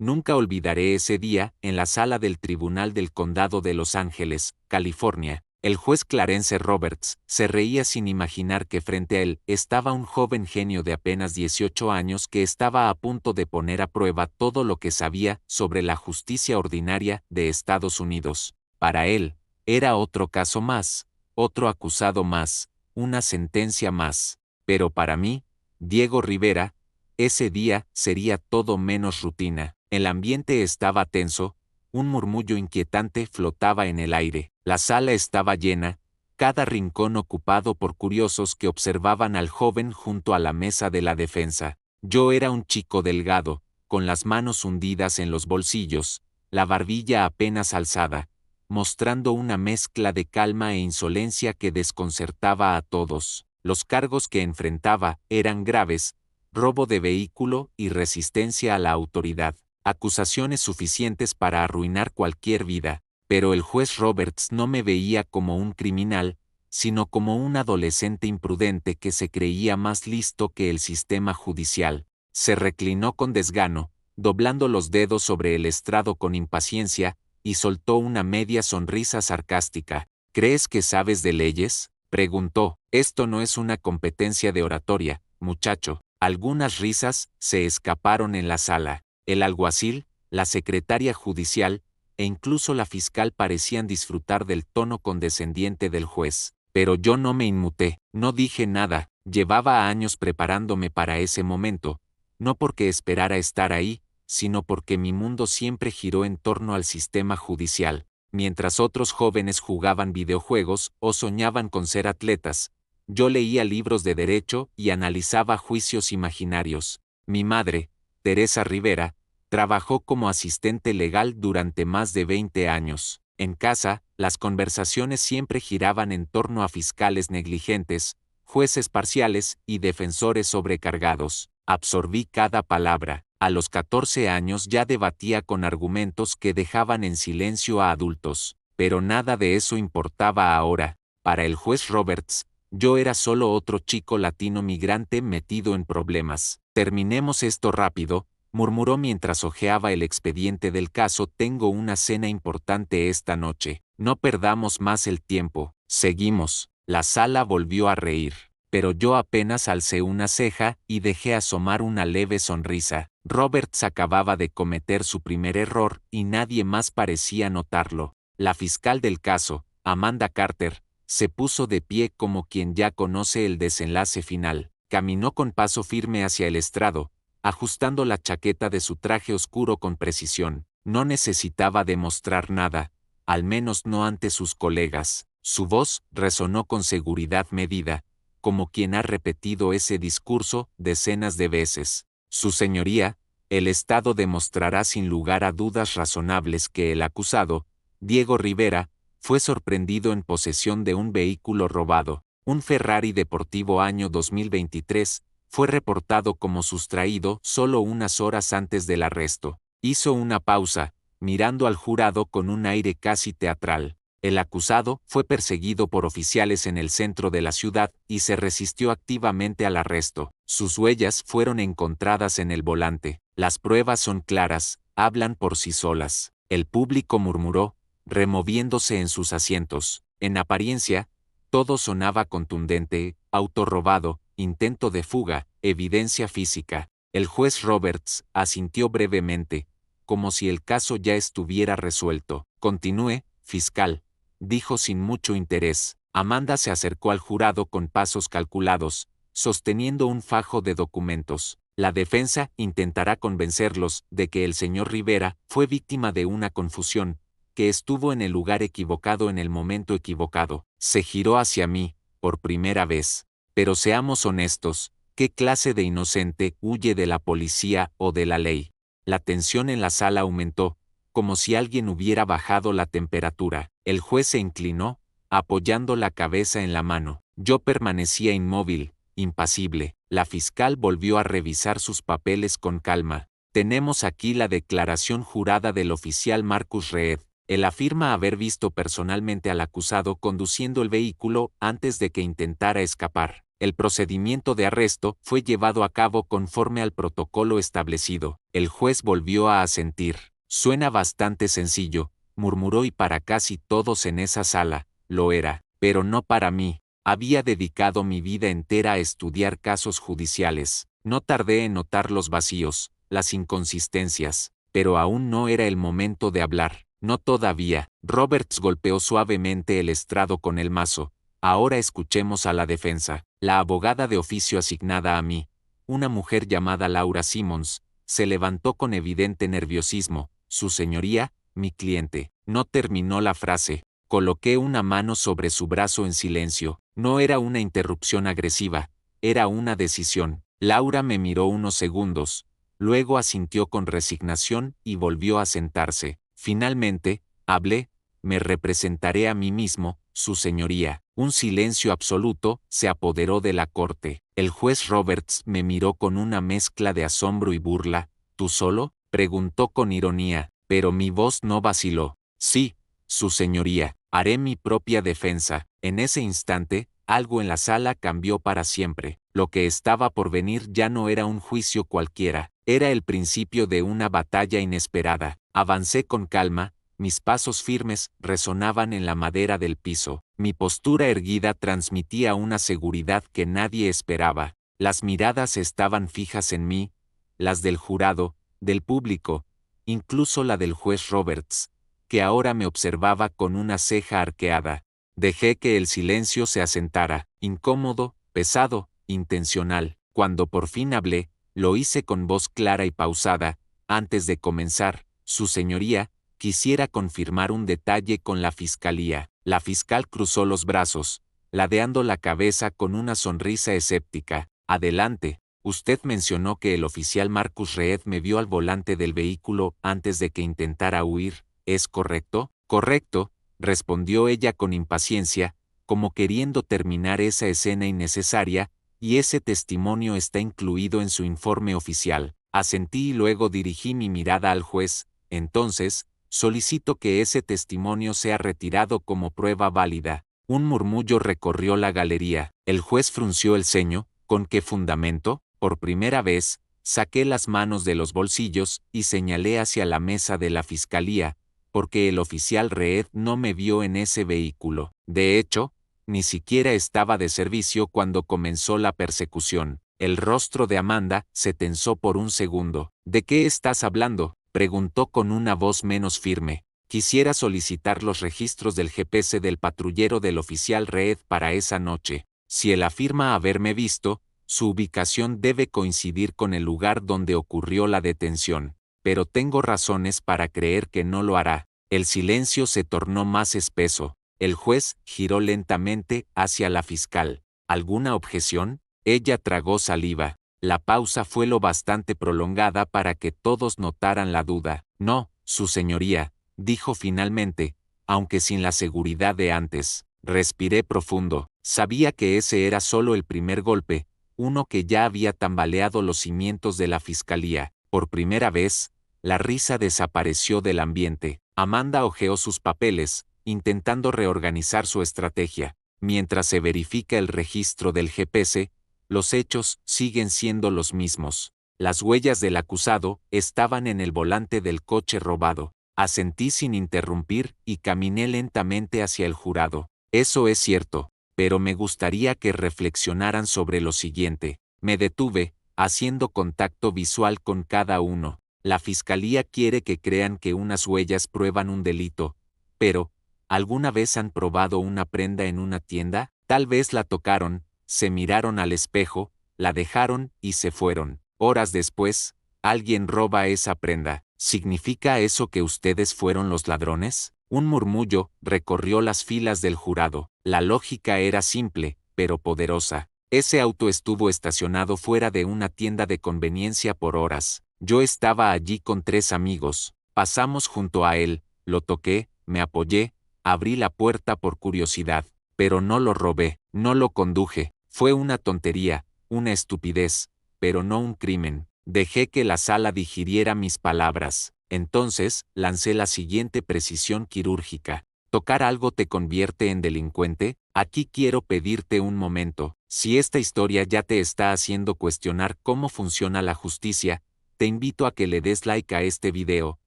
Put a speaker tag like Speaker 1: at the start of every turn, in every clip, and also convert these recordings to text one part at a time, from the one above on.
Speaker 1: Nunca olvidaré ese día, en la sala del Tribunal del Condado de Los Ángeles, California. El juez Clarence Roberts se reía sin imaginar que frente a él estaba un joven genio de apenas 18 años que estaba a punto de poner a prueba todo lo que sabía sobre la justicia ordinaria de Estados Unidos. Para él, era otro caso más, otro acusado más, una sentencia más. Pero para mí, Diego Rivera, ese día sería todo menos rutina. El ambiente estaba tenso, un murmullo inquietante flotaba en el aire. La sala estaba llena, cada rincón ocupado por curiosos que observaban al joven junto a la mesa de la defensa. Yo era un chico delgado, con las manos hundidas en los bolsillos, la barbilla apenas alzada, mostrando una mezcla de calma e insolencia que desconcertaba a todos. Los cargos que enfrentaba eran graves: robo de vehículo y resistencia a la autoridad. Acusaciones suficientes para arruinar cualquier vida, pero el juez Roberts no me veía como un criminal, sino como un adolescente imprudente que se creía más listo que el sistema judicial. Se reclinó con desgano, doblando los dedos sobre el estrado con impaciencia, y soltó una media sonrisa sarcástica. ¿Crees que sabes de leyes?, preguntó. Esto no es una competencia de oratoria, muchacho. Algunas risas se escaparon en la sala. El alguacil, la secretaria judicial, e incluso la fiscal parecían disfrutar del tono condescendiente del juez. Pero yo no me inmuté, no dije nada. Llevaba años preparándome para ese momento, no porque esperara estar ahí, sino porque mi mundo siempre giró en torno al sistema judicial. Mientras otros jóvenes jugaban videojuegos o soñaban con ser atletas, yo leía libros de derecho y analizaba juicios imaginarios. Mi madre, Teresa Rivera, trabajó como asistente legal durante más de 20 años. En casa, las conversaciones siempre giraban en torno a fiscales negligentes, jueces parciales y defensores sobrecargados. Absorbí cada palabra. A los 14 años ya debatía con argumentos que dejaban en silencio a adultos. Pero nada de eso importaba ahora. Para el juez Roberts, yo era solo otro chico latino migrante metido en problemas. Terminemos esto rápido, murmuró mientras hojeaba el expediente del caso. Tengo una cena importante esta noche. No perdamos más el tiempo. Seguimos. La sala volvió a reír, pero yo apenas alcé una ceja y dejé asomar una leve sonrisa. Roberts acababa de cometer su primer error y nadie más parecía notarlo. La fiscal del caso, Amanda Carter, se puso de pie como quien ya conoce el desenlace final. Caminó con paso firme hacia el estrado, ajustando la chaqueta de su traje oscuro con precisión. No necesitaba demostrar nada, al menos no ante sus colegas. Su voz resonó con seguridad medida, como quien ha repetido ese discurso decenas de veces. Su señoría, el Estado demostrará sin lugar a dudas razonables que el acusado, Diego Rivera, fue sorprendido en posesión de un vehículo robado. Un Ferrari deportivo año 2023, fue reportado como sustraído solo unas horas antes del arresto. Hizo una pausa, mirando al jurado con un aire casi teatral. El acusado fue perseguido por oficiales en el centro de la ciudad y se resistió activamente al arresto. Sus huellas fueron encontradas en el volante. Las pruebas son claras, hablan por sí solas. El público murmuró, removiéndose en sus asientos. En apariencia, todo sonaba contundente: auto robado, intento de fuga, evidencia física. El juez Roberts asintió brevemente, como si el caso ya estuviera resuelto. Continúe, fiscal, dijo sin mucho interés. Amanda se acercó al jurado con pasos calculados, sosteniendo un fajo de documentos. La defensa intentará convencerlos de que el señor Rivera fue víctima de una confusión, que estuvo en el lugar equivocado en el momento equivocado. Se giró hacia mí, por primera vez. Pero seamos honestos, ¿qué clase de inocente huye de la policía o de la ley? La tensión en la sala aumentó, como si alguien hubiera bajado la temperatura. El juez se inclinó, apoyando la cabeza en la mano. Yo permanecía inmóvil, impasible. La fiscal volvió a revisar sus papeles con calma. Tenemos aquí la declaración jurada del oficial Marcus Reed. Él afirma haber visto personalmente al acusado conduciendo el vehículo antes de que intentara escapar. El procedimiento de arresto fue llevado a cabo conforme al protocolo establecido. El juez volvió a asentir. Suena bastante sencillo, murmuró, y para casi todos en esa sala, lo era, pero no para mí. Había dedicado mi vida entera a estudiar casos judiciales. No tardé en notar los vacíos, las inconsistencias, pero aún no era el momento de hablar. No todavía. Roberts golpeó suavemente el estrado con el mazo. Ahora escuchemos a la defensa. La abogada de oficio asignada a mí, una mujer llamada Laura Simmons, se levantó con evidente nerviosismo. Su señoría, mi cliente. No terminó la frase. Coloqué una mano sobre su brazo en silencio. No era una interrupción agresiva, era una decisión. Laura me miró unos segundos, luego asintió con resignación y volvió a sentarse. Finalmente, hablé, me representaré a mí mismo, su señoría. Un silencio absoluto se apoderó de la corte. El juez Roberts me miró con una mezcla de asombro y burla. ¿Tú solo?, preguntó con ironía, pero mi voz no vaciló. Sí, su señoría, haré mi propia defensa. En ese instante, algo en la sala cambió para siempre. Lo que estaba por venir ya no era un juicio cualquiera, era el principio de una batalla inesperada. Avancé con calma, mis pasos firmes resonaban en la madera del piso. Mi postura erguida transmitía una seguridad que nadie esperaba. Las miradas estaban fijas en mí, las del jurado, del público, incluso la del juez Roberts, que ahora me observaba con una ceja arqueada. Dejé que el silencio se asentara, incómodo, pesado, intencional. Cuando por fin hablé, lo hice con voz clara y pausada. Antes de comenzar, su señoría, quisiera confirmar un detalle con la fiscalía. La fiscal cruzó los brazos, ladeando la cabeza con una sonrisa escéptica. Adelante. Usted mencionó que el oficial Marcus Reed me vio al volante del vehículo antes de que intentara huir. ¿Es correcto? Correcto, respondió ella con impaciencia, como queriendo terminar esa escena innecesaria, y ese testimonio está incluido en su informe oficial. Asentí y luego dirigí mi mirada al juez. Entonces, solicito que ese testimonio sea retirado como prueba válida. Un murmullo recorrió la galería. El juez frunció el ceño. ¿Con qué fundamento? Por primera vez, saqué las manos de los bolsillos y señalé hacia la mesa de la fiscalía, porque el oficial Reed no me vio en ese vehículo. De hecho, ni siquiera estaba de servicio cuando comenzó la persecución. El rostro de Amanda se tensó por un segundo. ¿De qué estás hablando?, preguntó con una voz menos firme. Quisiera solicitar los registros del GPS del patrullero del oficial Reed para esa noche. Si él afirma haberme visto, su ubicación debe coincidir con el lugar donde ocurrió la detención, pero tengo razones para creer que no lo hará. El silencio se tornó más espeso. El juez giró lentamente hacia la fiscal. ¿Alguna objeción? Ella tragó saliva. La pausa fue lo bastante prolongada para que todos notaran la duda. No, su señoría, dijo finalmente, aunque sin la seguridad de antes. Respiré profundo. Sabía que ese era solo el primer golpe, uno que ya había tambaleado los cimientos de la fiscalía. Por primera vez, la risa desapareció del ambiente. Amanda hojeó sus papeles, intentando reorganizar su estrategia. Mientras se verifica el registro del GPS, los hechos siguen siendo los mismos. Las huellas del acusado estaban en el volante del coche robado. Asentí sin interrumpir y caminé lentamente hacia el jurado. Eso es cierto, pero me gustaría que reflexionaran sobre lo siguiente. Me detuve, haciendo contacto visual con cada uno. La fiscalía quiere que crean que unas huellas prueban un delito, pero, ¿alguna vez han probado una prenda en una tienda? Tal vez la tocaron, se miraron al espejo, la dejaron y se fueron. Horas después, alguien roba esa prenda. ¿Significa eso que ustedes fueron los ladrones? Un murmullo recorrió las filas del jurado. La lógica era simple, pero poderosa. Ese auto estuvo estacionado fuera de una tienda de conveniencia por horas. Yo estaba allí con 3 amigos. Pasamos junto a él, lo toqué, me apoyé, abrí la puerta por curiosidad, pero no lo robé, no lo conduje. Fue una tontería, una estupidez, pero no un crimen. Dejé que la sala digiriera mis palabras. Entonces, lancé la siguiente precisión quirúrgica. ¿Tocar algo te convierte en delincuente? Aquí quiero pedirte un momento. Si esta historia ya te está haciendo cuestionar cómo funciona la justicia, te invito a que le des like a este video,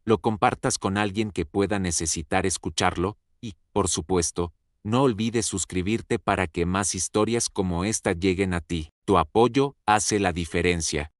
Speaker 1: lo compartas con alguien que pueda necesitar escucharlo, y, por supuesto, no olvides suscribirte para que más historias como esta lleguen a ti. Tu apoyo hace la diferencia.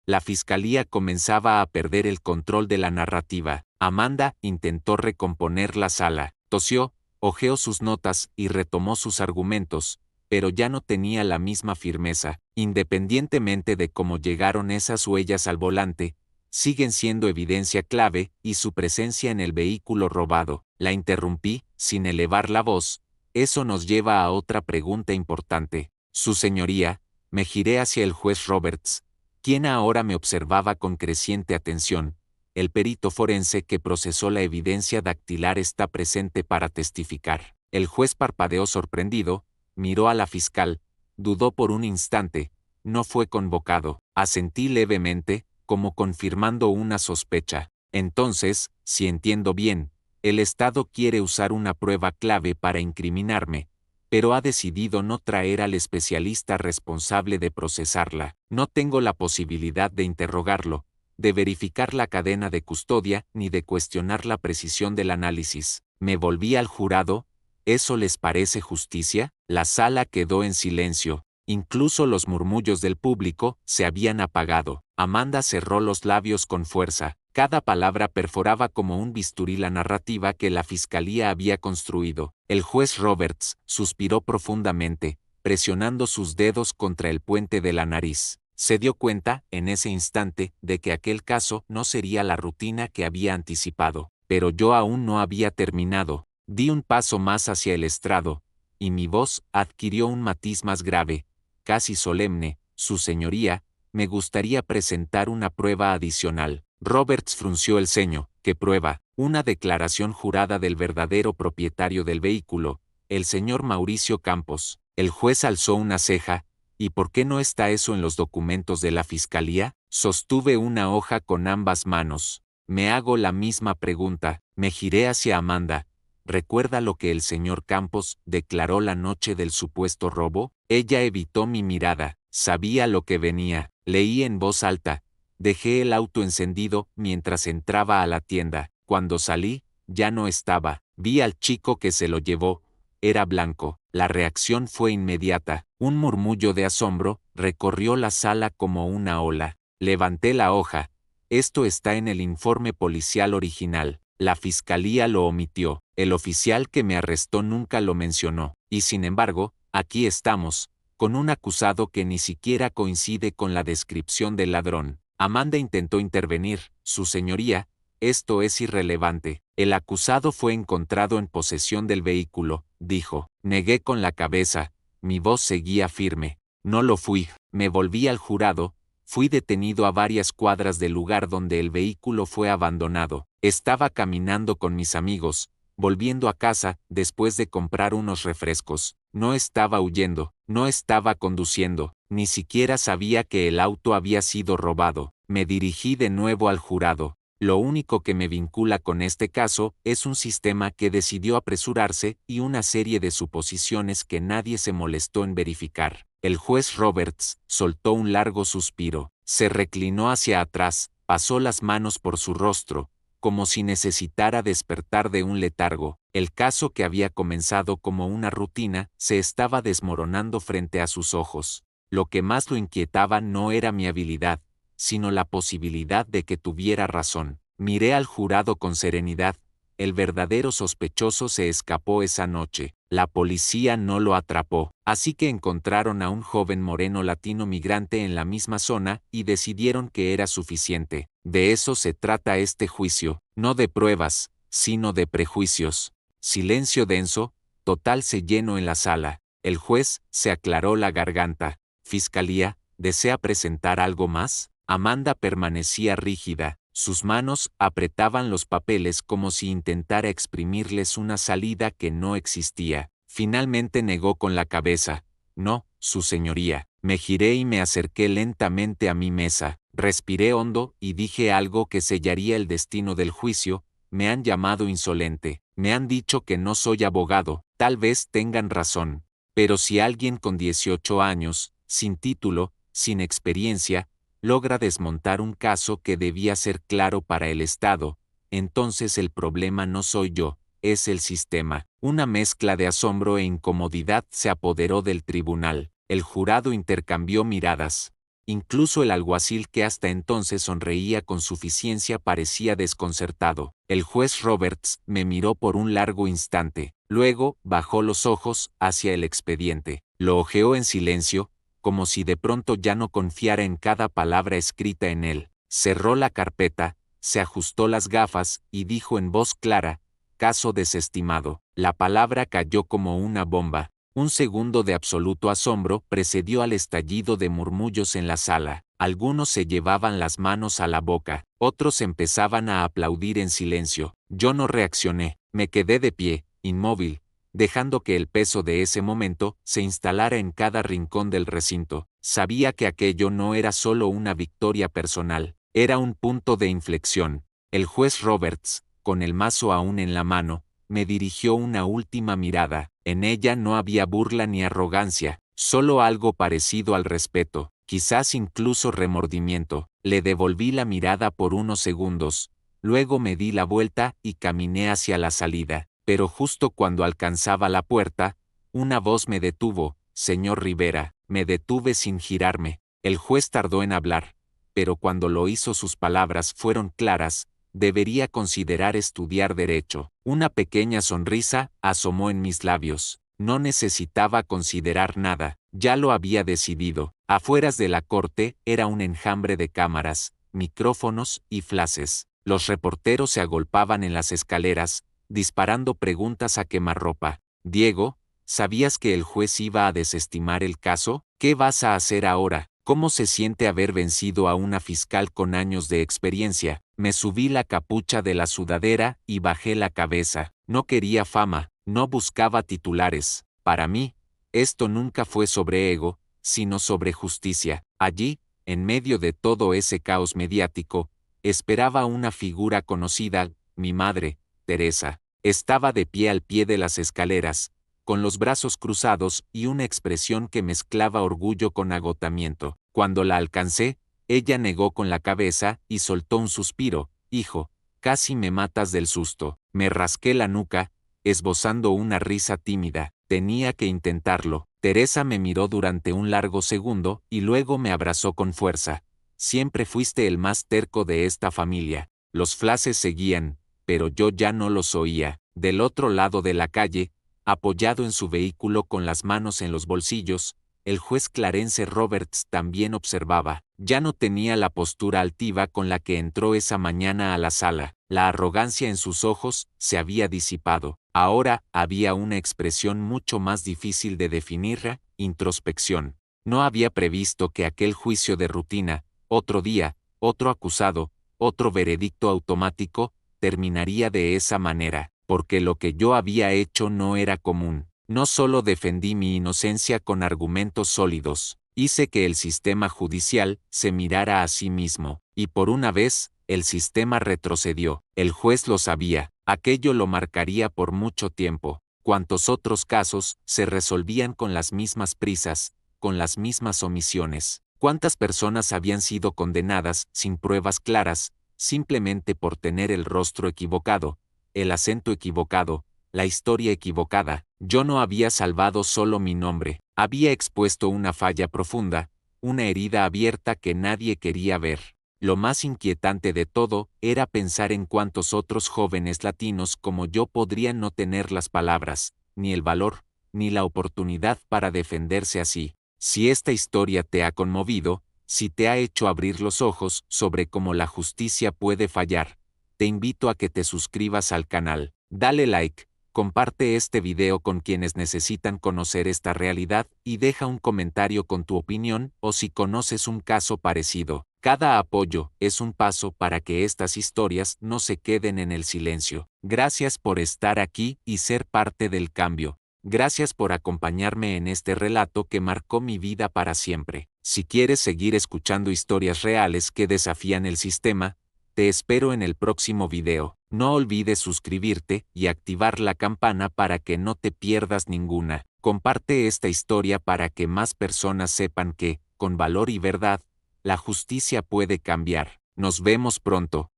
Speaker 1: La fiscalía comenzaba a perder el control de la narrativa. Amanda intentó recomponer la sala, tosió, hojeó sus notas y retomó sus argumentos, pero ya no tenía la misma firmeza. Independientemente de cómo llegaron esas huellas al volante, siguen siendo evidencia clave y su presencia en el vehículo robado. La interrumpí, sin elevar la voz. Eso nos lleva a otra pregunta importante. Su señoría, me giré hacia el juez Roberts, quien ahora me observaba con creciente atención. El perito forense que procesó la evidencia dactilar está presente para testificar. El juez parpadeó sorprendido, miró a la fiscal, dudó por un instante, no fue convocado. Asentí levemente, como confirmando una sospecha. Entonces, si entiendo bien, el Estado quiere usar una prueba clave para incriminarme, pero ha decidido no traer al especialista responsable de procesarla. No tengo la posibilidad de interrogarlo, de verificar la cadena de custodia, ni de cuestionar la precisión del análisis. Me volví al jurado. ¿Eso les parece justicia? La sala quedó en silencio. Incluso los murmullos del público se habían apagado. Amanda cerró los labios con fuerza. Cada palabra perforaba como un bisturí la narrativa que la fiscalía había construido. El juez Roberts suspiró profundamente, presionando sus dedos contra el puente de la nariz. Se dio cuenta, en ese instante, de que aquel caso no sería la rutina que había anticipado. Pero yo aún no había terminado. Di un paso más hacia el estrado, y mi voz adquirió un matiz más grave, casi solemne. Su señoría, me gustaría presentar una prueba adicional. Roberts frunció el ceño. ¿Qué prueba? Una declaración jurada del verdadero propietario del vehículo, el señor Mauricio Campos. El juez alzó una ceja. ¿Y por qué no está eso en los documentos de la fiscalía? Sostuve una hoja con ambas manos. Me hago la misma pregunta. Me giré hacia Amanda. ¿Recuerda lo que el señor Campos declaró la noche del supuesto robo? Ella evitó mi mirada. Sabía lo que venía. Leí en voz alta. Dejé el auto encendido mientras entraba a la tienda. Cuando salí, ya no estaba. Vi al chico que se lo llevó. Era blanco. La reacción fue inmediata. Un murmullo de asombro recorrió la sala como una ola. Levanté la hoja. Esto está en el informe policial original. La fiscalía lo omitió. El oficial que me arrestó nunca lo mencionó. Y sin embargo, aquí estamos, con un acusado que ni siquiera coincide con la descripción del ladrón. Amanda intentó intervenir. Su señoría, esto es irrelevante. El acusado fue encontrado en posesión del vehículo, dijo. Negué con la cabeza. Mi voz seguía firme. No lo fui. Me volví al jurado. Fui detenido a varias cuadras del lugar donde el vehículo fue abandonado. Estaba caminando con mis amigos, volviendo a casa, después de comprar unos refrescos. No estaba huyendo, no estaba conduciendo, ni siquiera sabía que el auto había sido robado. Me dirigí de nuevo al jurado. Lo único que me vincula con este caso es un sistema que decidió apresurarse y una serie de suposiciones que nadie se molestó en verificar. El juez Roberts soltó un largo suspiro, se reclinó hacia atrás, pasó las manos por su rostro, como si necesitara despertar de un letargo. El caso que había comenzado como una rutina se estaba desmoronando frente a sus ojos. Lo que más lo inquietaba no era mi habilidad, sino la posibilidad de que tuviera razón. Miré al jurado con serenidad. El verdadero sospechoso se escapó esa noche. La policía no lo atrapó, así que encontraron a un joven moreno latino migrante en la misma zona y decidieron que era suficiente. De eso se trata este juicio, no de pruebas, sino de prejuicios. Silencio denso, total se llenó en la sala. El juez se aclaró la garganta. Fiscalía, ¿desea presentar algo más? Amanda permanecía rígida. Sus manos apretaban los papeles como si intentara exprimirles una salida que no existía. Finalmente negó con la cabeza. No, su señoría. Me giré y me acerqué lentamente a mi mesa. Respiré hondo y dije algo que sellaría el destino del juicio. Me han llamado insolente. Me han dicho que no soy abogado. tal vez tengan razón. Pero si alguien con 18 años, sin título, sin experiencia, logra desmontar un caso que debía ser claro para el Estado, entonces el problema no soy yo, es el sistema. Una mezcla de asombro e incomodidad se apoderó del tribunal. El jurado intercambió miradas. Incluso el alguacil, que hasta entonces sonreía con suficiencia, parecía desconcertado. El juez Roberts me miró por un largo instante, luego bajó los ojos hacia el expediente. Lo hojeó en silencio, como si de pronto ya no confiara en cada palabra escrita en él. Cerró la carpeta, se ajustó las gafas y dijo en voz clara: caso desestimado. La palabra cayó como una bomba. Un segundo de absoluto asombro precedió al estallido de murmullos en la sala. Algunos se llevaban las manos a la boca, otros empezaban a aplaudir en silencio. Yo no reaccioné, me quedé de pie, inmóvil, dejando que el peso de ese momento se instalara en cada rincón del recinto. Sabía que aquello no era solo una victoria personal, era un punto de inflexión. El juez Roberts, con el mazo aún en la mano, me dirigió una última mirada. En ella no había burla ni arrogancia, solo algo parecido al respeto, quizás incluso remordimiento. Le devolví la mirada por unos segundos, luego me di la vuelta y caminé hacia la salida, pero justo cuando alcanzaba la puerta, una voz me detuvo: señor Rivera. Me detuve sin girarme. El juez tardó en hablar, pero cuando lo hizo sus palabras fueron claras: debería considerar estudiar derecho. Una pequeña sonrisa asomó en mis labios. No necesitaba considerar nada, ya lo había decidido. Afueras de la corte era un enjambre de cámaras, micrófonos y flashes. Los reporteros se agolpaban en las escaleras, disparando preguntas a quemarropa. Diego, ¿sabías que el juez iba a desestimar el caso? ¿Qué vas a hacer ahora? ¿Cómo se siente haber vencido a una fiscal con años de experiencia? Me subí la capucha de la sudadera y bajé la cabeza. No quería fama, no buscaba titulares. Para mí, esto nunca fue sobre ego, sino sobre justicia. Allí, en medio de todo ese caos mediático, esperaba una figura conocida: mi madre, Teresa. Estaba de pie al pie de las escaleras, con los brazos cruzados y una expresión que mezclaba orgullo con agotamiento. Cuando la alcancé, ella negó con la cabeza y soltó un suspiro. Hijo, casi me matas del susto. Me rasqué la nuca, esbozando una risa tímida. Tenía que intentarlo. Teresa me miró durante un largo segundo y luego me abrazó con fuerza. Siempre fuiste el más terco de esta familia. Los flashes seguían, pero yo ya no los oía. Del otro lado de la calle, apoyado en su vehículo con las manos en los bolsillos, el juez Clarence Roberts también observaba. Ya no tenía la postura altiva con la que entró esa mañana a la sala. La arrogancia en sus ojos se había disipado. Ahora había una expresión mucho más difícil de definir: introspección. No había previsto que aquel juicio de rutina, otro día, otro acusado, otro veredicto automático, terminaría de esa manera, porque lo que yo había hecho no era común. No solo defendí mi inocencia con argumentos sólidos, hice que el sistema judicial se mirara a sí mismo, y por una vez, el sistema retrocedió. El juez lo sabía, aquello lo marcaría por mucho tiempo. Cuantos otros casos se resolvían con las mismas prisas, con las mismas omisiones. ¿Cuántas personas habían sido condenadas sin pruebas claras, simplemente por tener el rostro equivocado, el acento equivocado, la historia equivocada? Yo no había salvado solo mi nombre, había expuesto una falla profunda, una herida abierta que nadie quería ver. Lo más inquietante de todo era pensar en cuántos otros jóvenes latinos como yo podrían no tener las palabras, ni el valor, ni la oportunidad para defenderse así. Si esta historia te ha conmovido, si te ha hecho abrir los ojos sobre cómo la justicia puede fallar, te invito a que te suscribas al canal, dale like, comparte este video con quienes necesitan conocer esta realidad y deja un comentario con tu opinión o si conoces un caso parecido. Cada apoyo es un paso para que estas historias no se queden en el silencio. Gracias por estar aquí y ser parte del cambio. Gracias por acompañarme en este relato que marcó mi vida para siempre. Si quieres seguir escuchando historias reales que desafían el sistema, te espero en el próximo video. No olvides suscribirte y activar la campana para que no te pierdas ninguna. Comparte esta historia para que más personas sepan que, con valor y verdad, la justicia puede cambiar. Nos vemos pronto.